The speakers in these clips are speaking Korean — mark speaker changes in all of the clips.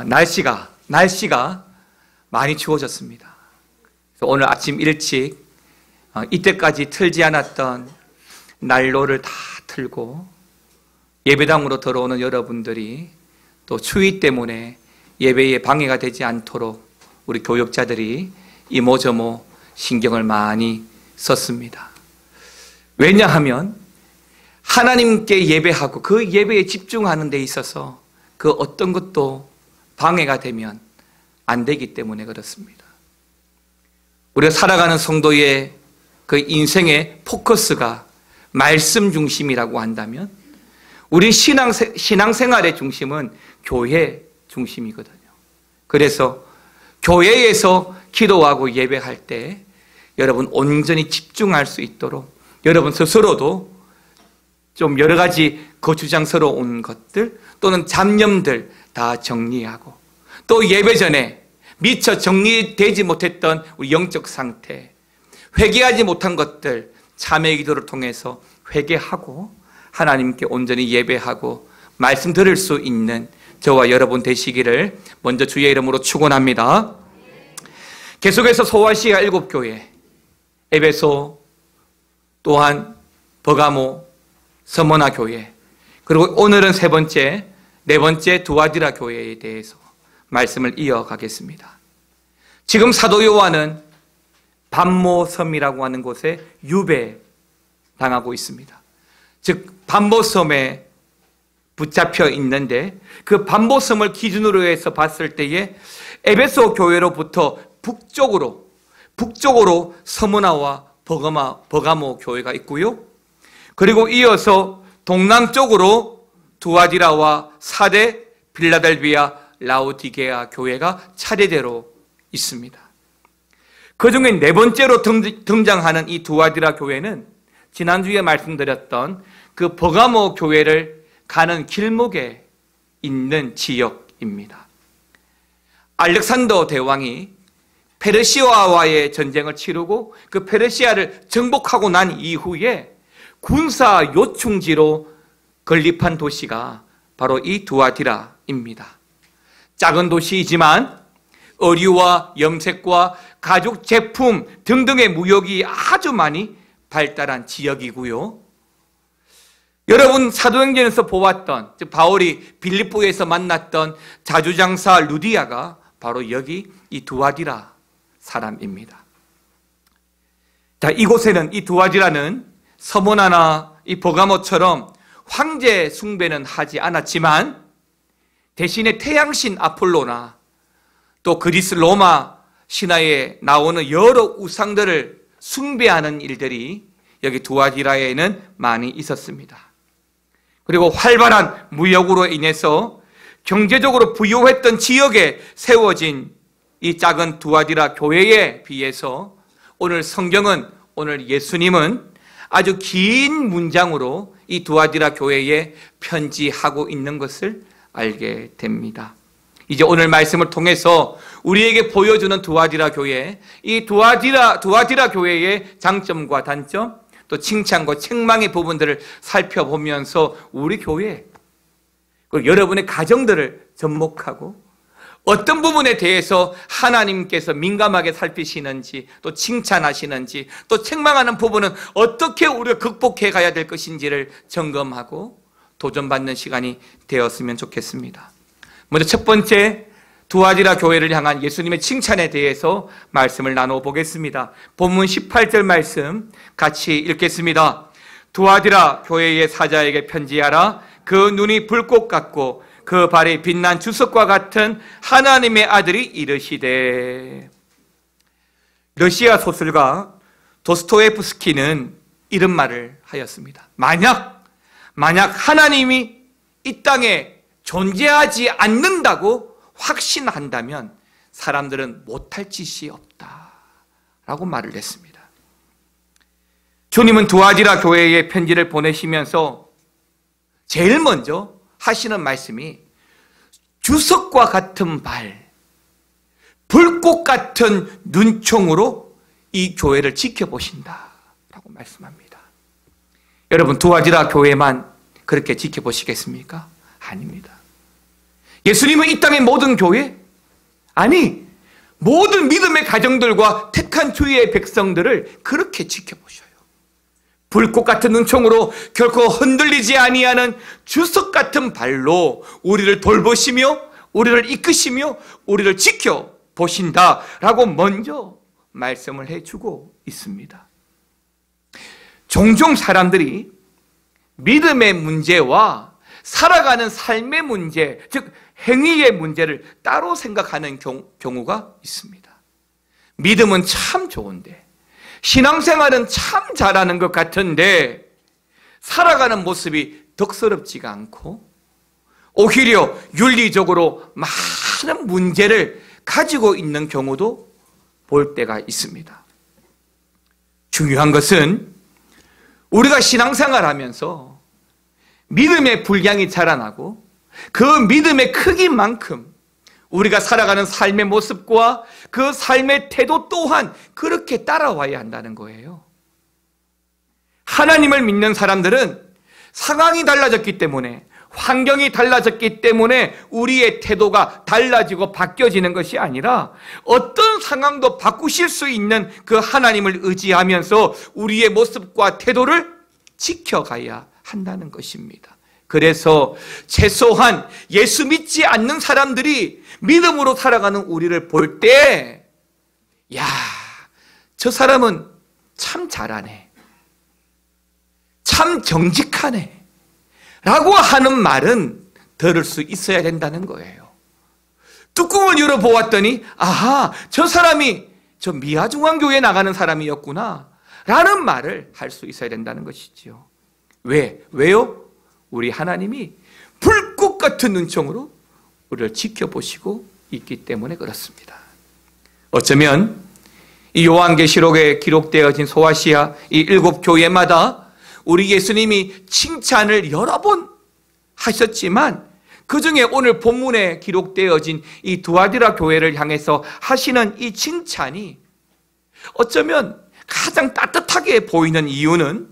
Speaker 1: 날씨가 많이 추워졌습니다. 그래서 오늘 아침 일찍 이때까지 틀지 않았던 난로를 다 틀고 예배당으로 들어오는 여러분들이 또 추위 때문에 예배에 방해가 되지 않도록 우리 교역자들이 이모저모 신경을 많이 썼습니다. 왜냐하면 하나님께 예배하고 그 예배에 집중하는 데 있어서 그 어떤 것도 방해가 되면 안 되기 때문에 그렇습니다. 우리가 살아가는 성도의 그 인생의 포커스가 말씀 중심이라고 한다면 우리 신앙생활의 중심은 교회 중심이거든요. 그래서 교회에서 기도하고 예배할 때 여러분 온전히 집중할 수 있도록 여러분 스스로도 좀 여러 가지 거추장스러운 것들 또는 잡념들 다 정리하고 또 예배 전에 미처 정리되지 못했던 우리 영적 상태, 회개하지 못한 것들 참회 기도를 통해서 회개하고 하나님께 온전히 예배하고 말씀 들을 수 있는 저와 여러분 되시기를 먼저 주의 이름으로 축원합니다. 계속해서 소아시아 7교회, 에베소, 또한 버가모, 서머나 교회, 그리고 오늘은 네 번째 두아디라 교회에 대해서 말씀을 이어가겠습니다. 지금 사도 요한은 반모섬이라고 하는 곳에 유배당하고 있습니다. 즉 반모섬에 붙잡혀 있는데 그 반모섬을 기준으로 해서 봤을 때에 에베소 교회로부터 북쪽으로 서머나와 버가모 교회가 있고요. 그리고 이어서 동남쪽으로 두아디라와 사데, 빌라델비아, 라오디게아 교회가 차례대로 있습니다. 그 중에 네 번째로 등장하는 이 두아디라 교회는 지난주에 말씀드렸던 그 버가모 교회를 가는 길목에 있는 지역입니다. 알렉산더 대왕이 페르시아와의 전쟁을 치르고 그 페르시아를 정복하고 난 이후에 군사 요충지로 건립한 도시가 바로 이 두아디라입니다. 작은 도시이지만 의류와 염색과 가죽 제품 등등의 무역이 아주 많이 발달한 지역이고요. 여러분 사도행전에서 보았던 즉 바울이 빌립보에서 만났던 자주장사 루디아가 바로 여기 이 두아디라 사람입니다. 자, 이곳에는 이 두아디라는 서모나나 이 버가모처럼 황제 숭배는 하지 않았지만 대신에 태양신 아폴로나 또 그리스 로마 신화에 나오는 여러 우상들을 숭배하는 일들이 여기 두아디라에는 많이 있었습니다. 그리고 활발한 무역으로 인해서 경제적으로 부유했던 지역에 세워진 이 작은 두아디라 교회에 비해서 오늘 성경은, 오늘 예수님은 아주 긴 문장으로 이 두아디라 교회에 편지하고 있는 것을 알게 됩니다. 이제 오늘 말씀을 통해서 우리에게 보여주는 두아디라 교회, 이 두아디라 교회의 장점과 단점, 또 칭찬과 책망의 부분들을 살펴보면서 우리 교회, 그리고 여러분의 가정들을 접목하고 어떤 부분에 대해서 하나님께서 민감하게 살피시는지, 또 칭찬하시는지, 또 책망하는 부분은 어떻게 우리가 극복해 가야 될 것인지를 점검하고 도전받는 시간이 되었으면 좋겠습니다. 먼저 첫 번째, 두아디라 교회를 향한 예수님의 칭찬에 대해서 말씀을 나눠보겠습니다. 본문 18절 말씀 같이 읽겠습니다. 두아디라 교회의 사자에게 편지하라. 그 눈이 불꽃 같고 그 발이 빛난 주석과 같은 하나님의 아들이 이르시되. 러시아 소설가 도스토옙스키는 이런 말을 하였습니다. 만약 하나님이 이 땅에 존재하지 않는다고 확신한다면 사람들은 못할 짓이 없다라고 말을 했습니다. 주님은 두아디라 교회에 편지를 보내시면서 제일 먼저 하시는 말씀이 주석과 같은 발, 불꽃 같은 눈총으로 이 교회를 지켜보신다라고 말씀합니다. 여러분, 두아디라 교회만 그렇게 지켜보시겠습니까? 아닙니다. 예수님은 이 땅의 모든 교회, 아니 모든 믿음의 가정들과 택한 주의 백성들을 그렇게 지켜보셔요. 불꽃 같은 은총으로 결코 흔들리지 아니하는 주석 같은 발로 우리를 돌보시며 우리를 이끄시며 우리를 지켜보신다라고 먼저 말씀을 해주고 있습니다. 종종 사람들이 믿음의 문제와 살아가는 삶의 문제, 즉 행위의 문제를 따로 생각하는 경우가 있습니다. 믿음은 참 좋은데, 신앙생활은 참 잘하는 것 같은데 살아가는 모습이 덕스럽지가 않고 오히려 윤리적으로 많은 문제를 가지고 있는 경우도 볼 때가 있습니다. 중요한 것은 우리가 신앙생활하면서 믿음의 분량이 자라나고 그 믿음의 크기만큼 우리가 살아가는 삶의 모습과 그 삶의 태도 또한 그렇게 따라와야 한다는 거예요. 하나님을 믿는 사람들은 상황이 달라졌기 때문에, 환경이 달라졌기 때문에 우리의 태도가 달라지고 바뀌어지는 것이 아니라 어떤 상황도 바꾸실 수 있는 그 하나님을 의지하면서 우리의 모습과 태도를 지켜가야 한다는 것입니다. 그래서 최소한 예수 믿지 않는 사람들이 믿음으로 살아가는 우리를 볼 때, 야, 저 사람은 참 잘하네, 참 정직하네 라고 하는 말은 들을 수 있어야 된다는 거예요. 뚜껑을 열어보았더니 아하, 저 사람이 저 미아중앙교회에 나가는 사람이었구나 라는 말을 할 수 있어야 된다는 것이지요. 왜요? 우리 하나님이 불꽃 같은 은총으로 우리를 지켜보시고 있기 때문에 그렇습니다. 어쩌면 이 요한계시록에 기록되어진 소아시아 이 7교회마다 우리 예수님이 칭찬을 여러 번 하셨지만 그 중에 오늘 본문에 기록되어진 이 두아디라 교회를 향해서 하시는 이 칭찬이 어쩌면 가장 따뜻하게 보이는 이유는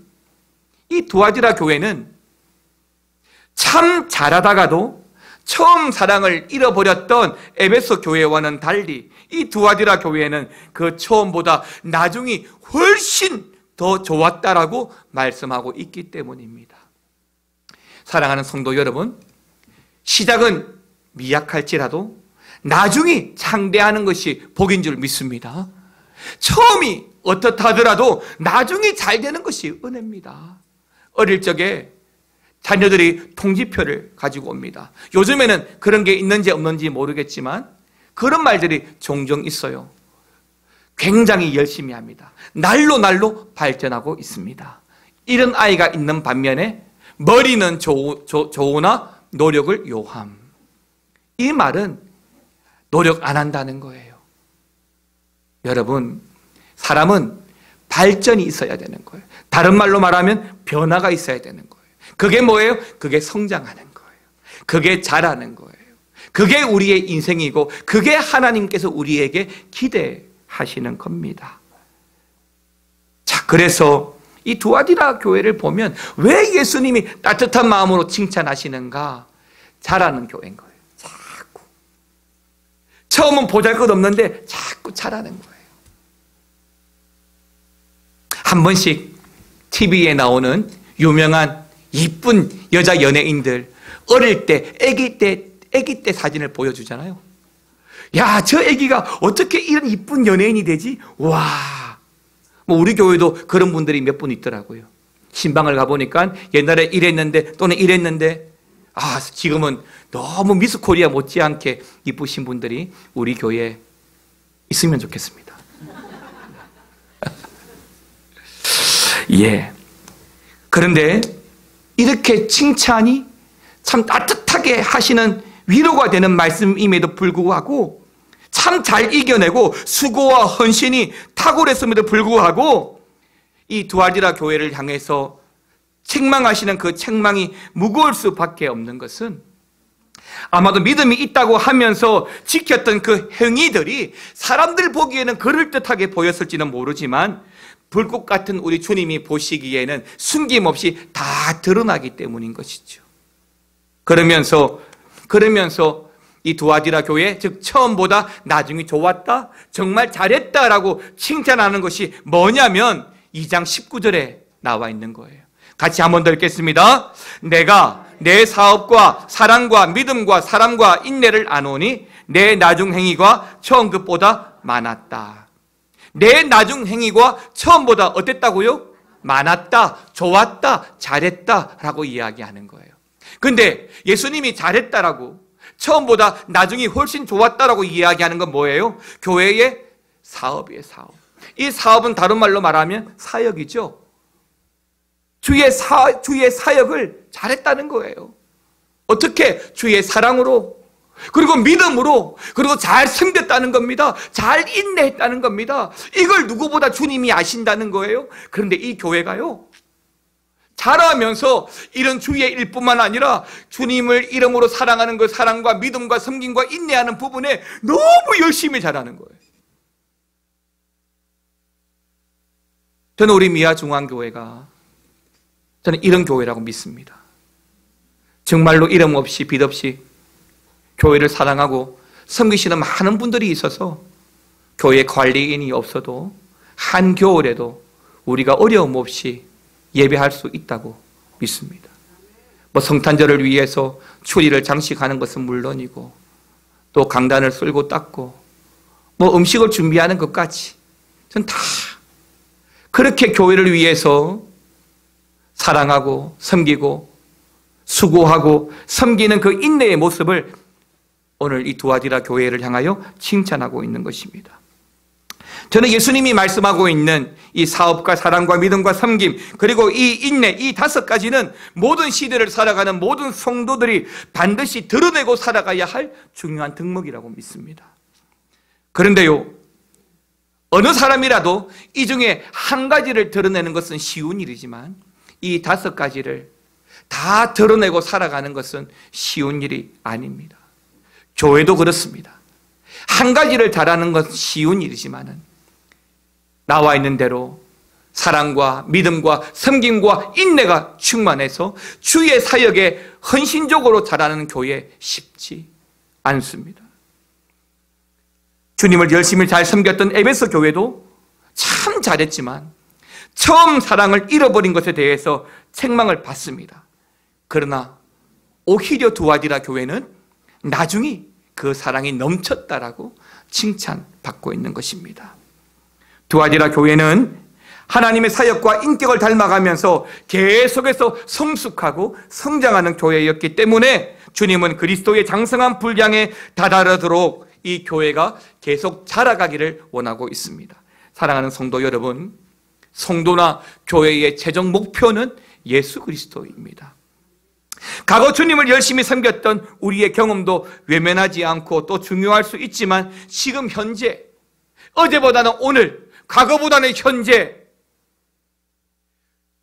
Speaker 1: 이 두아디라 교회는 참 잘하다가도 처음 사랑을 잃어버렸던 에베소 교회와는 달리 이 두아디라 교회는 그 처음보다 나중이 훨씬 더 좋았다라고 말씀하고 있기 때문입니다. 사랑하는 성도 여러분, 시작은 미약할지라도 나중이 창대하는 것이 복인 줄 믿습니다. 처음이 어떻다 하더라도 나중이 잘 되는 것이 은혜입니다. 어릴 적에 자녀들이 통지표를 가지고 옵니다. 요즘에는 그런 게 있는지 없는지 모르겠지만 그런 말들이 종종 있어요. 굉장히 열심히 합니다. 날로 발전하고 있습니다. 이런 아이가 있는 반면에 머리는 좋으나 노력을 요함. 이 말은 노력 안 한다는 거예요. 여러분, 사람은 발전이 있어야 되는 거예요. 다른 말로 말하면 변화가 있어야 되는 거예요. 그게 뭐예요? 그게 성장하는 거예요. 그게 자라는 거예요. 그게 우리의 인생이고 그게 하나님께서 우리에게 기대하시는 겁니다. 자, 그래서 이 두아디라 교회를 보면 왜 예수님이 따뜻한 마음으로 칭찬하시는가? 잘하는 교회인 거예요. 자꾸. 처음은 보잘것없는데 자꾸 잘하는 거예요. 한 번씩 TV에 나오는 유명한 이쁜 여자 연예인들 어릴 때, 아기 때 사진을 보여주잖아요. 야, 저 아기가 어떻게 이런 이쁜 연예인이 되지? 와, 뭐 우리 교회도 그런 분들이 몇 분 있더라고요. 신방을 가보니까 옛날에 이랬는데 또는 이랬는데 지금은 너무 미스 코리아 못지않게 이쁘신 분들이 우리 교회에 있으면 좋겠습니다. 예. 그런데 이렇게 칭찬이 참 따뜻하게 하시는 위로가 되는 말씀임에도 불구하고 참 잘 이겨내고 수고와 헌신이 탁월했음에도 불구하고 이 두아디라 교회를 향해서 책망하시는 그 책망이 무거울 수밖에 없는 것은 아마도 믿음이 있다고 하면서 지켰던 그 행위들이 사람들 보기에는 그럴듯하게 보였을지는 모르지만 불꽃 같은 우리 주님이 보시기에는 숨김없이 다 드러나기 때문인 것이죠. 그러면서 이 두아디라 교회, 즉 처음보다 나중이 좋았다, 정말 잘했다라고 칭찬하는 것이 뭐냐면 2장 19절에 나와 있는 거예요. 같이 한 번 더 읽겠습니다. 내가 내 사업과 사랑과 믿음과 사람과 인내를 아노니 내 나중 행위가 처음 것보다 많았다. 내 나중 행위가 처음보다 어땠다고요? 많았다, 좋았다, 잘했다 라고 이야기하는 거예요. 근데 예수님이 잘했다라고, 처음보다 나중이 훨씬 좋았다라고 이야기하는 건 뭐예요? 교회의 사업이에요, 사업. 이 사업은 다른 말로 말하면 사역이죠. 주의 사역을 잘했다는 거예요. 어떻게? 주의 사랑으로, 그리고 믿음으로, 그리고 잘 섬겼다는 겁니다. 잘 인내했다는 겁니다. 이걸 누구보다 주님이 아신다는 거예요. 그런데 이 교회가요, 잘하면서 이런 주의 일뿐만 아니라 주님을 이름으로 사랑하는 그 사랑과 믿음과 섬김과 인내하는 부분에 너무 열심히 잘하는 거예요. 저는 우리 미아 중앙교회가, 저는 이런 교회라고 믿습니다. 정말로 이름 없이 빛 없이 교회를 사랑하고 섬기시는 많은 분들이 있어서 교회 관리인이 없어도 한겨울에도 우리가 어려움 없이 예배할 수 있다고 믿습니다. 뭐 성탄절을 위해서 추리를 장식하는 것은 물론이고, 또 강단을 쓸고 닦고, 뭐 음식을 준비하는 것까지 전 다 그렇게 교회를 위해서 사랑하고 섬기고 수고하고 섬기는 그 인내의 모습을 오늘 이 두아디라 교회를 향하여 칭찬하고 있는 것입니다. 저는 예수님이 말씀하고 있는 이 사업과 사랑과 믿음과 섬김, 그리고 이 인내, 이 5가지는 모든 시대를 살아가는 모든 성도들이 반드시 드러내고 살아가야 할 중요한 덕목이라고 믿습니다. 그런데요, 어느 사람이라도 이 중에 한 가지를 드러내는 것은 쉬운 일이지만 이 5가지를 다 드러내고 살아가는 것은 쉬운 일이 아닙니다. 교회도 그렇습니다. 한 가지를 잘하는 것은 쉬운 일이지만은 나와 있는 대로 사랑과 믿음과 섬김과 인내가 충만해서 주의 사역에 헌신적으로 잘하는 교회 쉽지 않습니다. 주님을 열심히 잘 섬겼던 에베소 교회도 참 잘했지만 처음 사랑을 잃어버린 것에 대해서 책망을 받습니다. 그러나 오히려 두아디라 교회는 나중에 그 사랑이 넘쳤다라고 칭찬받고 있는 것입니다. 두아디라 교회는 하나님의 사역과 인격을 닮아가면서 계속해서 성숙하고 성장하는 교회였기 때문에 주님은 그리스도의 장성한 분량에 다다르도록 이 교회가 계속 자라가기를 원하고 있습니다. 사랑하는 성도 여러분, 성도나 교회의 최종 목표는 예수 그리스도입니다. 과거 주님을 열심히 섬겼던 우리의 경험도 외면하지 않고 또 중요할 수 있지만 지금 현재, 어제보다는 오늘, 과거보다는 현재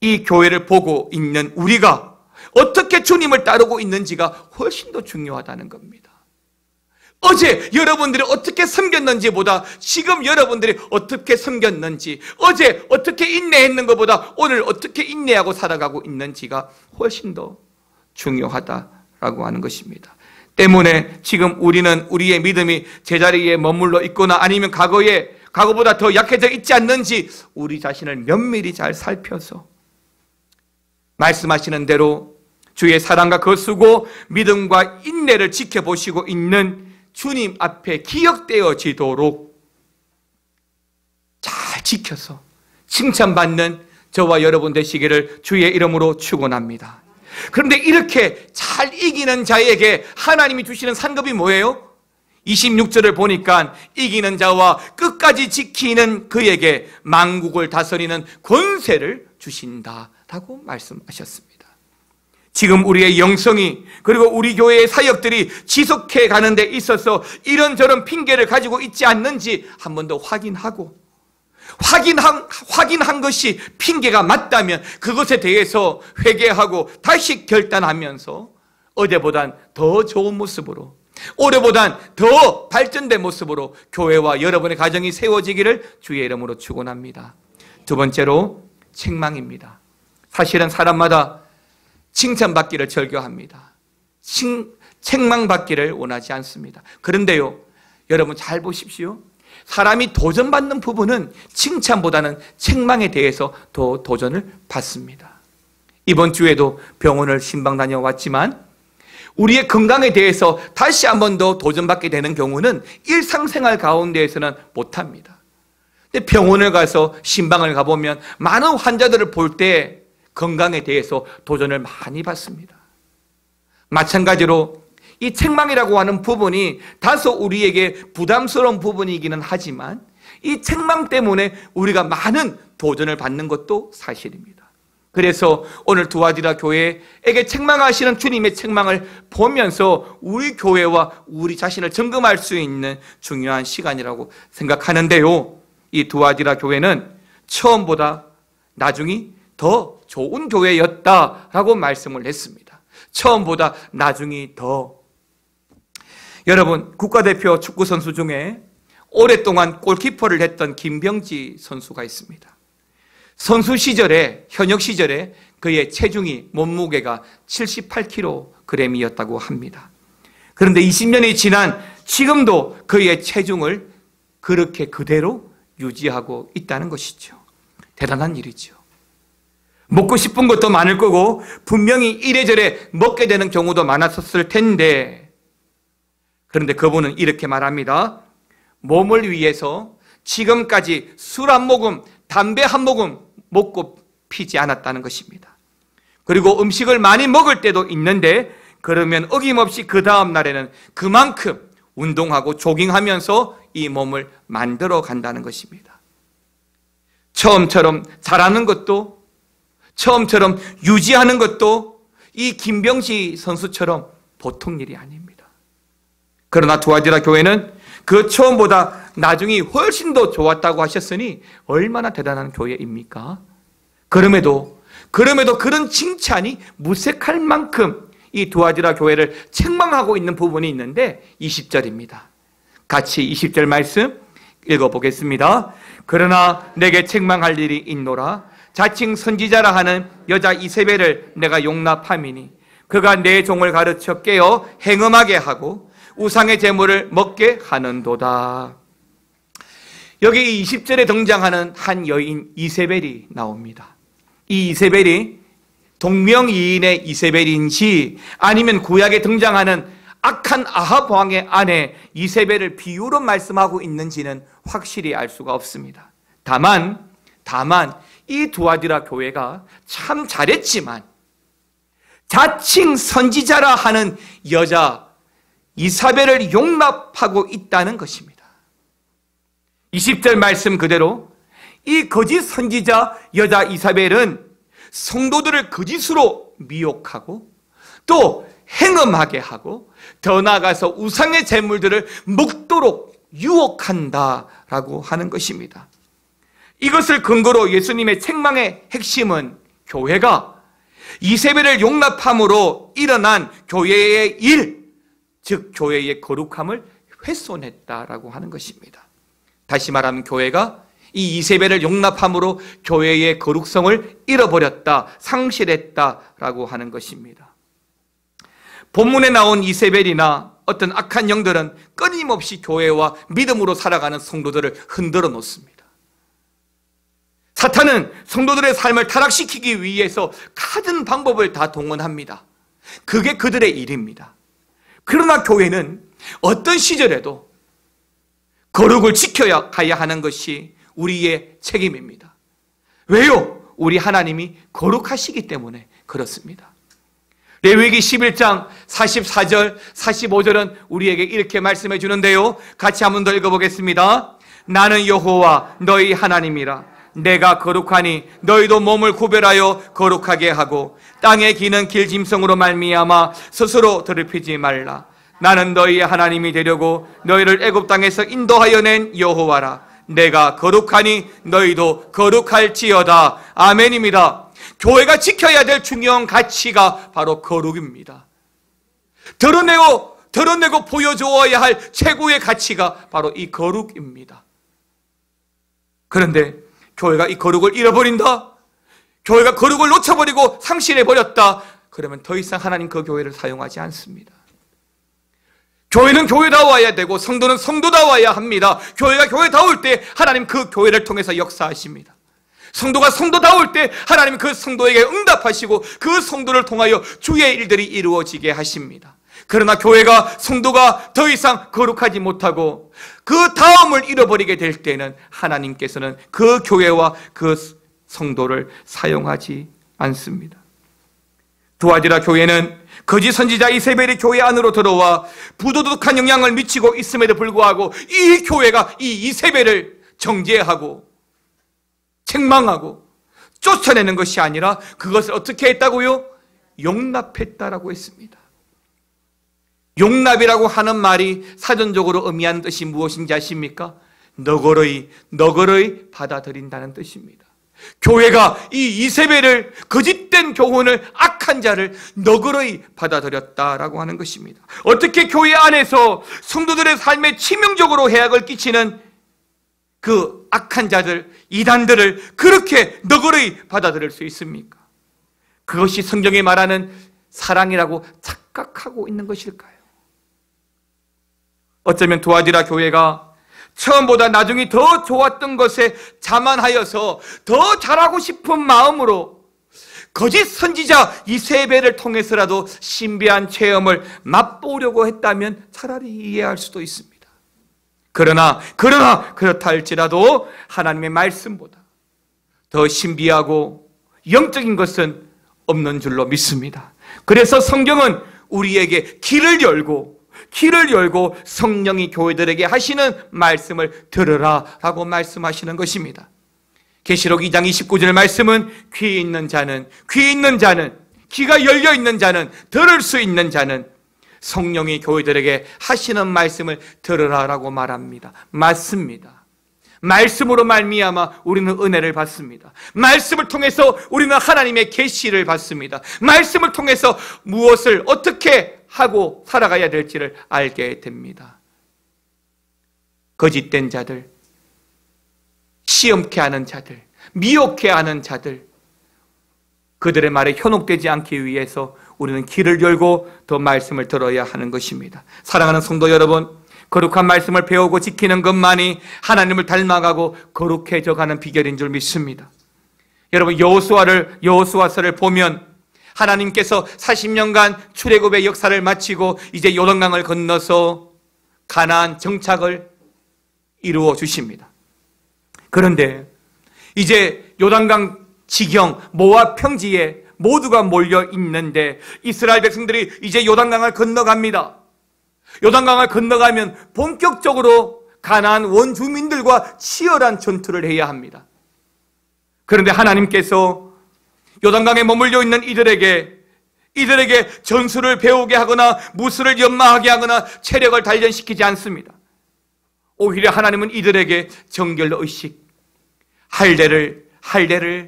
Speaker 1: 이 교회를 보고 있는 우리가 어떻게 주님을 따르고 있는지가 훨씬 더 중요하다는 겁니다. 어제 여러분들이 어떻게 섬겼는지보다 지금 여러분들이 어떻게 섬겼는지, 어제 어떻게 인내했는 것보다 오늘 어떻게 인내하고 살아가고 있는지가 훨씬 더 중요하다라고 하는 것입니다. 때문에 지금 우리는 우리의 믿음이 제자리에 머물러 있거나 아니면 과거보다 더 약해져 있지 않는지 우리 자신을 면밀히 잘 살펴서 말씀하시는 대로 주의 사랑과 그 수고, 믿음과 인내를 지켜보시고 있는 주님 앞에 기억되어지도록 잘 지켜서 칭찬받는 저와 여러분 되시기를 주의 이름으로 축원합니다. 그런데 이렇게 잘 이기는 자에게 하나님이 주시는 상급이 뭐예요? 26절을 보니까 이기는 자와 끝까지 지키는 그에게 만국을 다스리는 권세를 주신다라고 말씀하셨습니다. 지금 우리의 영성이, 그리고 우리 교회의 사역들이 지속해 가는 데 있어서 이런저런 핑계를 가지고 있지 않는지 한 번 더 확인하고, 확인한 것이 핑계가 맞다면 그것에 대해서 회개하고 다시 결단하면서 어제보단 더 좋은 모습으로, 올해보단 더 발전된 모습으로 교회와 여러분의 가정이 세워지기를 주의 이름으로 축원합니다. 두 번째로 책망입니다. 사실은 사람마다 칭찬받기를 즐겨합니다. 책망받기를 원하지 않습니다. 그런데요, 여러분 잘 보십시오. 사람이 도전받는 부분은 칭찬보다는 책망에 대해서 더 도전을 받습니다. 이번 주에도 병원을 신방 다녀왔지만 우리의 건강에 대해서 다시 한 번 더 도전받게 되는 경우는 일상생활 가운데에서는 못합니다. 근데 병원을 가서 신방을 가보면 많은 환자들을 볼 때 건강에 대해서 도전을 많이 받습니다. 마찬가지로 이 책망이라고 하는 부분이 다소 우리에게 부담스러운 부분이기는 하지만 이 책망 때문에 우리가 많은 도전을 받는 것도 사실입니다. 그래서 오늘 두아디라 교회에게 책망하시는 주님의 책망을 보면서 우리 교회와 우리 자신을 점검할 수 있는 중요한 시간이라고 생각하는데요, 이 두아디라 교회는 처음보다 나중이 더 좋은 교회였다라고 말씀을 했습니다. 처음보다 나중이 더. 여러분, 국가대표 축구선수 중에 오랫동안 골키퍼를 했던 김병지 선수가 있습니다. 선수 시절에, 현역 시절에 그의 체중이, 몸무게가 78kg이었다고 합니다. 그런데 20년이 지난 지금도 그의 체중을 그렇게 그대로 유지하고 있다는 것이죠. 대단한 일이죠. 먹고 싶은 것도 많을 거고 분명히 이래저래 먹게 되는 경우도 많았었을 텐데, 그런데 그분은 이렇게 말합니다. 몸을 위해서 지금까지 술 한 모금, 담배 한 모금 먹고 피지 않았다는 것입니다. 그리고 음식을 많이 먹을 때도 있는데 그러면 어김없이 그 다음 날에는 그만큼 운동하고 조깅하면서 이 몸을 만들어 간다는 것입니다. 처음처럼 잘하는 것도, 처음처럼 유지하는 것도 이 김병지 선수처럼 보통 일이 아닙니다. 그러나 두아디라 교회는 그 처음보다 나중이 훨씬 더 좋았다고 하셨으니 얼마나 대단한 교회입니까? 그럼에도 그런 칭찬이 무색할 만큼 이 두아디라 교회를 책망하고 있는 부분이 있는데 20절입니다. 같이 20절 말씀 읽어보겠습니다. 그러나 내게 책망할 일이 있노라. 자칭 선지자라 하는 여자 이세벨을 내가 용납함이니 그가 내 종을 가르쳐 깨어 행음하게 하고 우상의 제물을 먹게 하는도다. 여기 20절에 등장하는 한 여인 이세벨이 나옵니다. 이 이세벨이 동명이인의 이세벨인지 아니면 구약에 등장하는 악한 아합 왕의 아내 이세벨을 비유로 말씀하고 있는지는 확실히 알 수가 없습니다. 다만 이 두아디라 교회가 참 잘했지만 자칭 선지자라 하는 여자 이사벨을 용납하고 있다는 것입니다. 20절 말씀 그대로 이 거짓 선지자 여자 이사벨은 성도들을 거짓으로 미혹하고 또 행음하게 하고 더 나아가서 우상의 제물들을 먹도록 유혹한다라고 하는 것입니다. 이것을 근거로 예수님의 책망의 핵심은 교회가 이세벨을 용납함으로 일어난 교회의 일, 즉 교회의 거룩함을 훼손했다라고 하는 것입니다. 다시 말하면 교회가 이 이세벨을 용납함으로 교회의 거룩성을 잃어버렸다, 상실했다라고 하는 것입니다. 본문에 나온 이세벨이나 어떤 악한 영들은 끊임없이 교회와 믿음으로 살아가는 성도들을 흔들어 놓습니다. 사탄은 성도들의 삶을 타락시키기 위해서 가진 방법을 다 동원합니다. 그게 그들의 일입니다. 그러나 교회는 어떤 시절에도 거룩을 지켜야 가야 하는 것이 우리의 책임입니다. 왜요? 우리 하나님이 거룩하시기 때문에 그렇습니다. 레위기 11장 44절, 45절은 우리에게 이렇게 말씀해 주는데요. 같이 한 번 더 읽어보겠습니다. 나는 여호와 너희 하나님이라. 내가 거룩하니 너희도 몸을 구별하여 거룩하게 하고 땅에 기는 길짐승으로 말미암아 스스로 더럽히지 말라. 나는 너희의 하나님이 되려고 너희를 애굽 땅에서 인도하여 낸 여호와라. 내가 거룩하니 너희도 거룩할지어다. 아멘입니다. 교회가 지켜야 될 중요한 가치가 바로 거룩입니다. 드러내고 보여주어야 할 최고의 가치가 바로 이 거룩입니다. 그런데 교회가 이 거룩을 잃어버린다, 교회가 거룩을 놓쳐버리고 상실해버렸다, 그러면 더 이상 하나님 그 교회를 사용하지 않습니다. 교회는 교회다워야 되고 성도는 성도다워야 합니다. 교회가 교회다울 때 하나님 그 교회를 통해서 역사하십니다. 성도가 성도다울 때 하나님 그 성도에게 응답하시고 그 성도를 통하여 주의 일들이 이루어지게 하십니다. 그러나 교회가 성도가 더 이상 거룩하지 못하고 그 다음을 잃어버리게 될 때는 하나님께서는 그 교회와 그 성도를 사용하지 않습니다. 두아디라 교회는 거짓 선지자 이세벨이 교회 안으로 들어와 부도덕한 영향을 미치고 있음에도 불구하고 이 교회가 이 이세벨을 정죄하고 책망하고 쫓아내는 것이 아니라 그것을 어떻게 했다고요? 용납했다라고 했습니다. 용납이라고 하는 말이 사전적으로 의미하는 뜻이 무엇인지 아십니까? 너그러이 받아들인다는 뜻입니다. 교회가 이 이세벨을 거짓된 교훈을 악한 자를 너그러이 받아들였다라고 하는 것입니다. 어떻게 교회 안에서 성도들의 삶에 치명적으로 해악을 끼치는 그 악한 자들, 이단들을 그렇게 너그러이 받아들일 수 있습니까? 그것이 성경이 말하는 사랑이라고 착각하고 있는 것일까요? 어쩌면 두아디라 교회가 처음보다 나중이 더 좋았던 것에 자만하여서 더 잘하고 싶은 마음으로 거짓 선지자 이세벨을 통해서라도 신비한 체험을 맛보려고 했다면 차라리 이해할 수도 있습니다. 그러나 그렇다 할지라도 하나님의 말씀보다 더 신비하고 영적인 것은 없는 줄로 믿습니다. 그래서 성경은 우리에게 길을 열고 성령이 교회들에게 하시는 말씀을 들으라 라고 말씀하시는 것입니다. 계시록 2장 29절 말씀은 귀 있는 자는 귀가 열려 있는 자는 들을 수 있는 자는 성령이 교회들에게 하시는 말씀을 들으라 라고 말합니다. 맞습니다. 말씀으로 말미암아 우리는 은혜를 받습니다. 말씀을 통해서 우리는 하나님의 계시를 받습니다. 말씀을 통해서 무엇을 어떻게 하고 살아가야 될지를 알게 됩니다. 거짓된 자들, 시험케 하는 자들, 미혹케 하는 자들, 그들의 말에 현혹되지 않기 위해서 우리는 귀를 열고 더 말씀을 들어야 하는 것입니다. 사랑하는 성도 여러분, 거룩한 말씀을 배우고 지키는 것만이 하나님을 닮아가고 거룩해져 가는 비결인 줄 믿습니다. 여러분, 여호수아서를 보면 하나님께서 40년간 출애굽의 역사를 마치고 이제 요단강을 건너서 가나안 정착을 이루어 주십니다. 그런데 이제 요단강 지경 모압 평지에 모두가 몰려 있는데 이스라엘 백성들이 이제 요단강을 건너갑니다. 요단강을 건너가면 본격적으로 가나안 원주민들과 치열한 전투를 해야 합니다. 그런데 하나님께서 요단강에 머물러 있는 이들에게 전술을 배우게 하거나 무술을 연마하게 하거나 체력을 단련시키지 않습니다. 오히려 하나님은 이들에게 정결의식, 할례를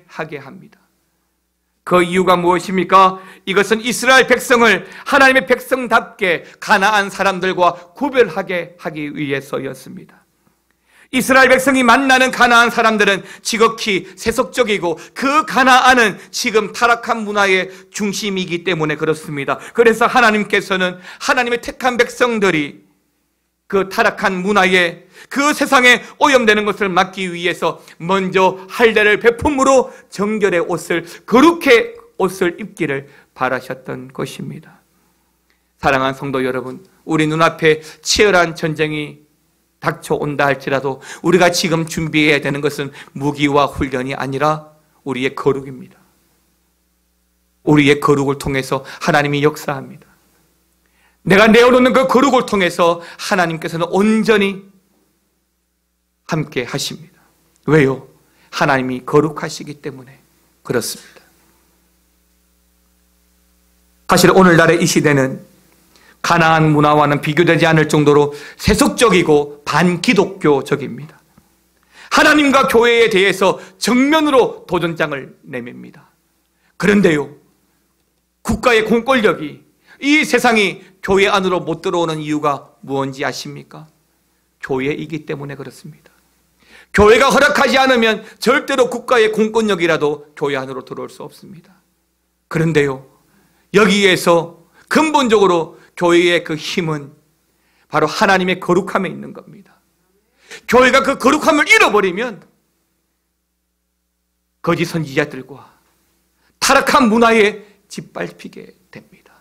Speaker 1: 하게 합니다. 그 이유가 무엇입니까? 이것은 이스라엘 백성을 하나님의 백성답게 가나안 사람들과 구별하게 하기 위해서였습니다. 이스라엘 백성이 만나는 가나안 사람들은 지극히 세속적이고 그 가나안은 지금 타락한 문화의 중심이기 때문에 그렇습니다. 그래서 하나님께서는 하나님의 택한 백성들이 그 타락한 문화에 그 세상에 오염되는 것을 막기 위해서 먼저 할례를 베품으로 정결의 옷을, 거룩의 옷을 입기를 바라셨던 것입니다. 사랑하는 성도 여러분, 우리 눈앞에 치열한 전쟁이 닥쳐온다 할지라도 우리가 지금 준비해야 되는 것은 무기와 훈련이 아니라 우리의 거룩입니다. 우리의 거룩을 통해서 하나님이 역사합니다. 내가 내어놓는 그 거룩을 통해서 하나님께서는 온전히 함께 하십니다. 왜요? 하나님이 거룩하시기 때문에 그렇습니다. 사실 오늘날의 이 시대는 가나안 문화와는 비교되지 않을 정도로 세속적이고 반기독교적입니다. 하나님과 교회에 대해서 정면으로 도전장을 내밉니다. 그런데요, 국가의 공권력이 이 세상이 교회 안으로 못 들어오는 이유가 무엇인지 아십니까? 교회이기 때문에 그렇습니다. 교회가 허락하지 않으면 절대로 국가의 공권력이라도 교회 안으로 들어올 수 없습니다. 그런데요, 여기에서 근본적으로 교회의 그 힘은 바로 하나님의 거룩함에 있는 겁니다. 교회가 그 거룩함을 잃어버리면 거짓 선지자들과 타락한 문화에 짓밟히게 됩니다.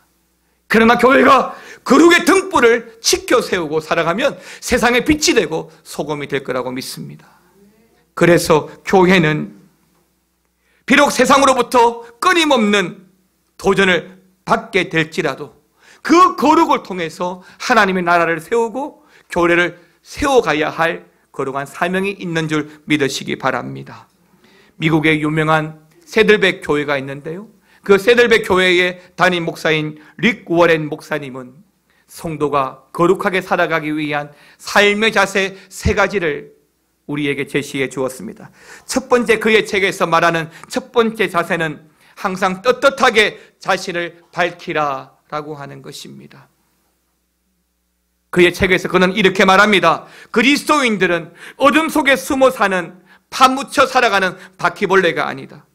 Speaker 1: 그러나 교회가 거룩의 등불을 지켜 세우고 살아가면 세상의 빛이 되고 소금이 될 거라고 믿습니다. 그래서 교회는 비록 세상으로부터 끊임없는 도전을 받게 될지라도 그 거룩을 통해서 하나님의 나라를 세우고 교회를 세워가야 할 거룩한 사명이 있는 줄 믿으시기 바랍니다. 미국의 유명한 세들백 교회가 있는데요, 그 세들백 교회의 담임 목사인 릭 워렌 목사님은 성도가 거룩하게 살아가기 위한 삶의 자세 3가지를 우리에게 제시해 주었습니다. 첫 번째, 그의 책에서 말하는 첫 번째 자세는 항상 떳떳하게 자신을 밝히라 라고 하는 것입니다. 그의 책에서 그는 이렇게 말합니다. 그리스도인들은 어둠 속에 숨어 사는 파묻혀 살아가는 바퀴벌레가 아니다.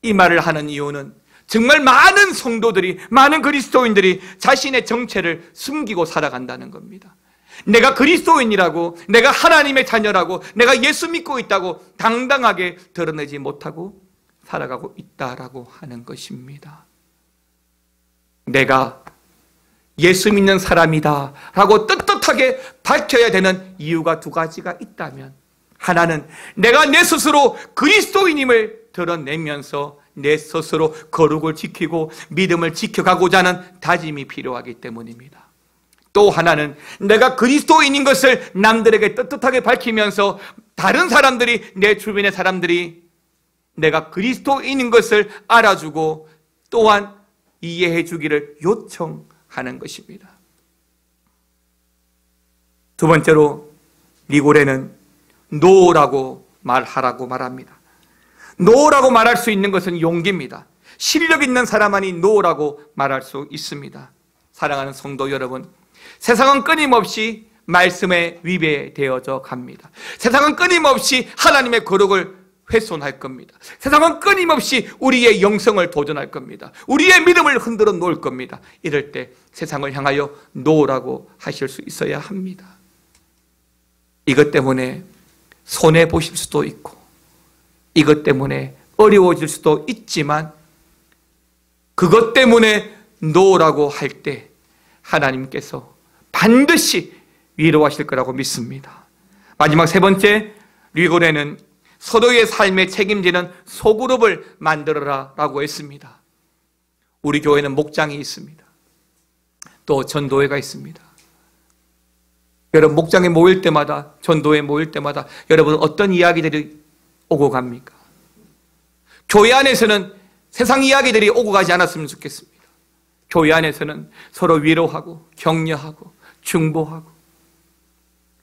Speaker 1: 이 말을 하는 이유는 정말 많은 성도들이, 많은 그리스도인들이 자신의 정체를 숨기고 살아간다는 겁니다. 내가 그리스도인이라고, 내가 하나님의 자녀라고, 내가 예수 믿고 있다고 당당하게 드러내지 못하고 살아가고 있다라고 하는 것입니다. 내가 예수 믿는 사람이다 라고 떳떳하게 밝혀야 되는 이유가 2가지가 있다면, 하나는 내가 내 스스로 그리스도인임을 드러내면서 내 스스로 거룩을 지키고 믿음을 지켜가고자 하는 다짐이 필요하기 때문입니다. 또 하나는 내가 그리스도인인 것을 남들에게 떳떳하게 밝히면서 다른 사람들이, 내 주변의 사람들이 내가 그리스도인인 것을 알아주고 또한 이해해 주기를 요청하는 것입니다. 두 번째로 리고레는 노라고 말하라고 말합니다. 노라고 말할 수 있는 것은 용기입니다. 실력 있는 사람만이 노라고 말할 수 있습니다. 사랑하는 성도 여러분, 세상은 끊임없이 말씀에 위배되어져 갑니다. 세상은 끊임없이 하나님의 거룩을 훼손할 겁니다. 세상은 끊임없이 우리의 영성을 도전할 겁니다. 우리의 믿음을 흔들어 놓을 겁니다. 이럴 때 세상을 향하여 노라고 하실 수 있어야 합니다. 이것 때문에 손해보실 수도 있고, 이것 때문에 어려워질 수도 있지만, 그것 때문에 노라고 할 때 하나님께서 반드시 위로하실 거라고 믿습니다. 마지막 3번째, 리고레는 서로의 삶에 책임지는 소그룹을 만들어라 라고 했습니다. 우리 교회는 목장이 있습니다. 또 전도회가 있습니다. 여러분, 목장에 모일 때마다, 전도회 모일 때마다 여러분 어떤 이야기들이 오고 갑니까? 교회 안에서는 세상 이야기들이 오고 가지 않았으면 좋겠습니다. 교회 안에서는 서로 위로하고 격려하고 중보하고,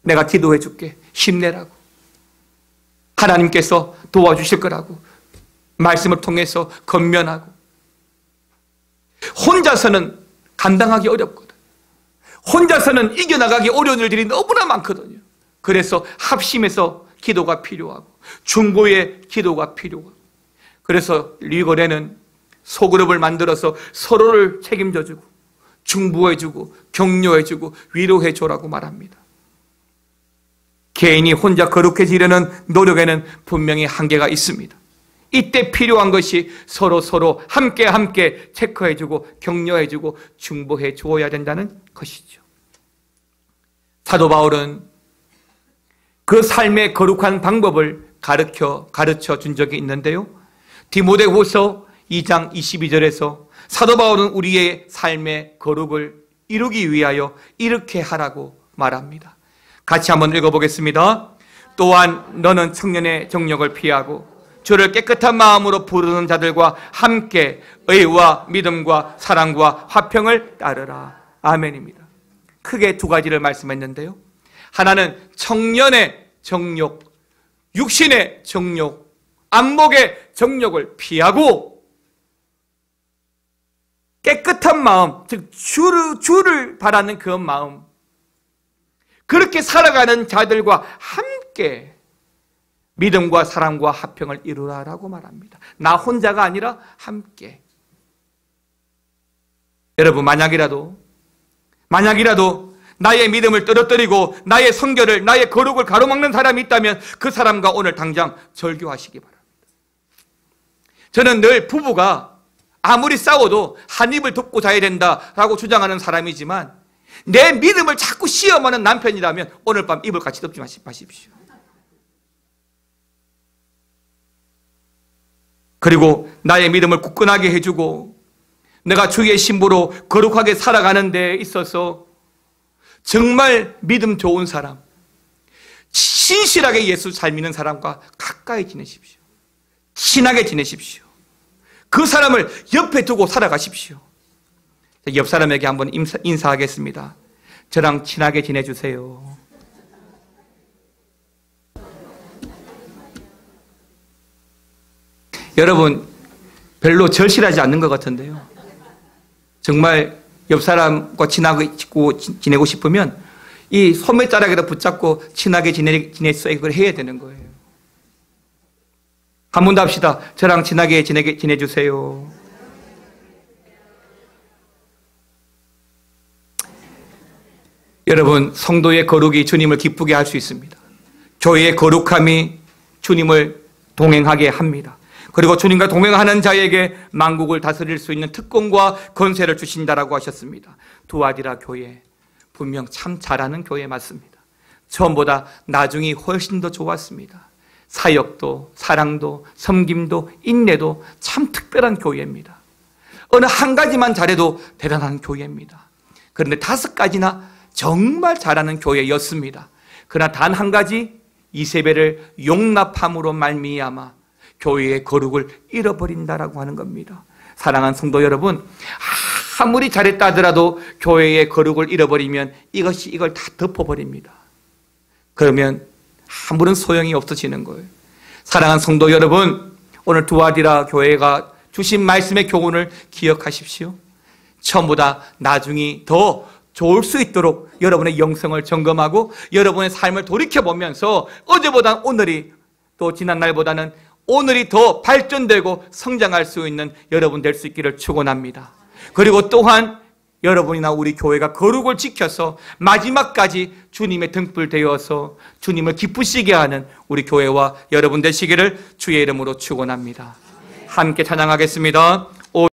Speaker 1: 내가 기도해 줄게, 힘내라고, 하나님께서 도와주실 거라고 말씀을 통해서 건면하고. 혼자서는 감당하기 어렵거든요. 혼자서는 이겨나가기 어려운 일들이 너무나 많거든요. 그래서 합심해서 기도가 필요하고 중보의 기도가 필요하고, 그래서 리고레는 소그룹을 만들어서 서로를 책임져주고 중보해주고 격려해주고 위로해줘라고 말합니다. 개인이 혼자 거룩해지려는 노력에는 분명히 한계가 있습니다. 이때 필요한 것이 서로 함께 체크해주고 격려해주고 중보해 주어야 된다는 것이죠. 사도 바울은 그 삶의 거룩한 방법을 가르쳐 준 적이 있는데요, 디모데후서 2장 22절에서 사도 바울은 우리의 삶의 거룩을 이루기 위하여 이렇게 하라고 말합니다. 같이 한번 읽어보겠습니다. 또한 너는 청년의 정욕을 피하고 주를 깨끗한 마음으로 부르는 자들과 함께 의와 믿음과 사랑과 화평을 따르라. 아멘입니다. 크게 2가지를 말씀했는데요, 하나는 청년의 정욕, 육신의 정욕, 안목의 정욕을 피하고 깨끗한 마음, 즉 주를 바라는 그 마음, 그렇게 살아가는 자들과 함께 믿음과 사랑과 화평을 이루라라고 말합니다. 나 혼자가 아니라 함께. 여러분, 만약이라도 만약이라도 나의 믿음을 떨어뜨리고 나의 성결을, 나의 거룩을 가로막는 사람이 있다면 그 사람과 오늘 당장 절교하시기 바랍니다. 저는 늘 부부가 아무리 싸워도 한 입을 덮고 자야 된다라고 주장하는 사람이지만 내 믿음을 자꾸 시험하는 남편이라면 오늘 밤 입을 같이 덮지 마십시오. 그리고 나의 믿음을 굳건하게 해주고 내가 주의 신부로 거룩하게 살아가는 데 있어서 정말 믿음 좋은 사람, 신실하게 예수 잘 믿는 사람과 가까이 지내십시오. 친하게 지내십시오. 그 사람을 옆에 두고 살아가십시오. 옆 사람에게 한번 인사하겠습니다. 저랑 친하게 지내주세요. 여러분, 별로 절실하지 않는 것 같은데요. 정말 옆 사람과 친하게 지내고 싶으면 이 소매자락에다 붙잡고 친하게 지낼 수 있게 해야 되는 거예요. 한 번 더 합시다. 저랑 친하게 지내주세요. 여러분, 성도의 거룩이 주님을 기쁘게 할 수 있습니다. 교회의 거룩함이 주님을 동행하게 합니다. 그리고 주님과 동행하는 자에게 만국을 다스릴 수 있는 특권과 권세를 주신다라고 하셨습니다. 두아디라 교회, 분명 참 잘하는 교회 맞습니다. 처음보다 나중이 훨씬 더 좋았습니다. 사역도, 사랑도, 섬김도, 인내도 참 특별한 교회입니다. 어느 한 가지만 잘해도 대단한 교회입니다. 그런데 5가지나 정말 잘하는 교회였습니다. 그러나 단 한 가지, 이세벨을 용납함으로 말미암아 교회의 거룩을 잃어버린다라고 하는 겁니다. 사랑하는 성도 여러분, 아무리 잘했다 하더라도 교회의 거룩을 잃어버리면 이걸 다 덮어버립니다. 그러면 아무런 소용이 없어지는 거예요. 사랑하는 성도 여러분, 오늘 두아디라 교회가 주신 말씀의 교훈을 기억하십시오. 처음보다 나중이 더 좋을 수 있도록 여러분의 영성을 점검하고 여러분의 삶을 돌이켜보면서 어제보다 오늘이, 또 지난날보다는 오늘이 더 발전되고 성장할 수 있는 여러분 될 수 있기를 축원합니다. 그리고 또한 여러분이나 우리 교회가 거룩을 지켜서 마지막까지 주님의 등불 되어서 주님을 기쁘시게 하는 우리 교회와 여러분 되시기를 주의 이름으로 축원합니다. 함께 찬양하겠습니다.